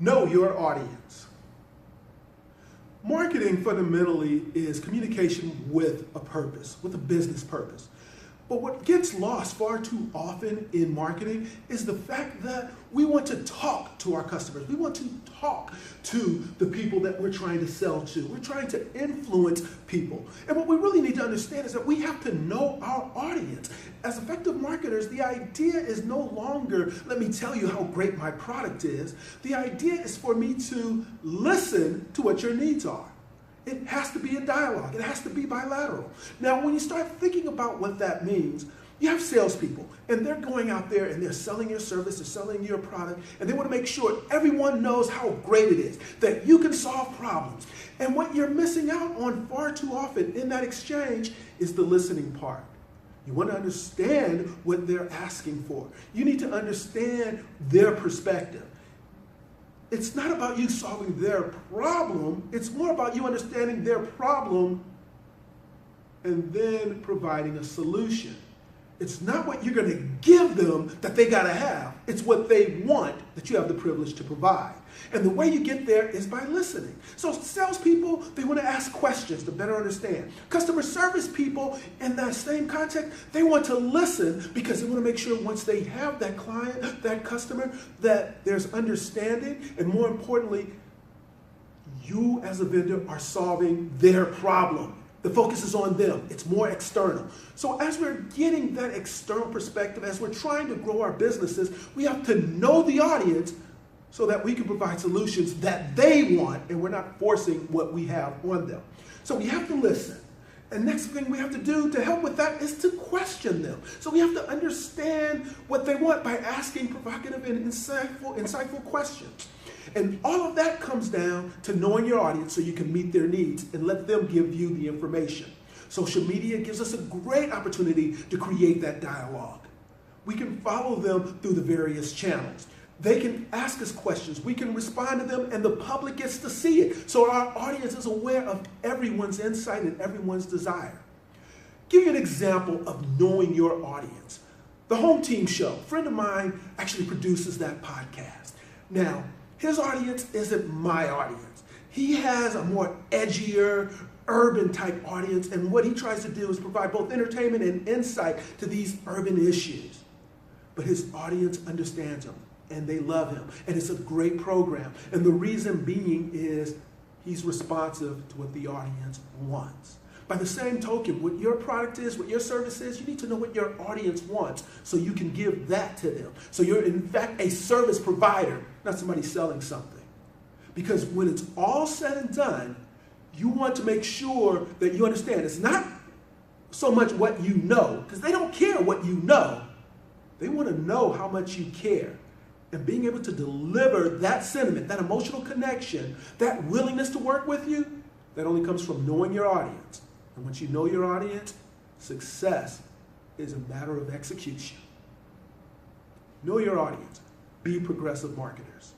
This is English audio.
Know your audience. Marketing fundamentally is communication with a purpose, with a business purpose. But what gets lost far too often in marketing is the fact that we want to talk to our customers. We want to talk to the people that we're trying to sell to. We're trying to influence people. And what we really need to understand is that we have to know our audience. As effective marketers, the idea is no longer, let me tell you how great my product is. The idea is for me to listen to what your needs are. It has to be a dialogue. It has to be bilateral. Now, when you start thinking about what that means, you have salespeople, and they're going out there and they're selling your service, they're selling your product, and they want to make sure everyone knows how great it is, that you can solve problems. And what you're missing out on far too often in that exchange is the listening part. You want to understand what they're asking for. You need to understand their perspective. It's not about you solving their problem. It's more about you understanding their problem and then providing a solution. It's not what you're going to give them that they got to have. It's what they want that you have the privilege to provide. And the way you get there is by listening. So salespeople, they want to ask questions to better understand. Customer service people, in that same context, they want to listen because they want to make sure once they have that client, that customer, that there's understanding. And more importantly, you as a vendor are solving their problem. The focus is on them. It's more external. So as we're getting that external perspective, as we're trying to grow our businesses, we have to know the audience so that we can provide solutions that they want and we're not forcing what we have on them. So we have to listen. And next thing we have to do to help with that is to question them. So we have to understand what they want by asking provocative and insightful questions. And all of that comes down to knowing your audience so you can meet their needs and let them give you the information. Social media gives us a great opportunity to create that dialogue. We can follow them through the various channels. They can ask us questions. We can respond to them, and the public gets to see it. So our audience is aware of everyone's insight and everyone's desire. Give you an example of knowing your audience. The Home Team Show. A friend of mine actually produces that podcast. Now, his audience isn't my audience. He has a more edgier, urban type audience, and what he tries to do is provide both entertainment and insight to these urban issues. But his audience understands him, and they love him, and it's a great program. And the reason being is he's responsive to what the audience wants. By the same token, what your product is, what your service is, you need to know what your audience wants so you can give that to them. So you're in fact a service provider, not somebody selling something. Because when it's all said and done, you want to make sure that you understand it's not so much what you know, because they don't care what you know. They want to know how much you care. And being able to deliver that sentiment, that emotional connection, that willingness to work with you, that only comes from knowing your audience. And once you know your audience, success is a matter of execution. Know your audience. Be progressive marketers.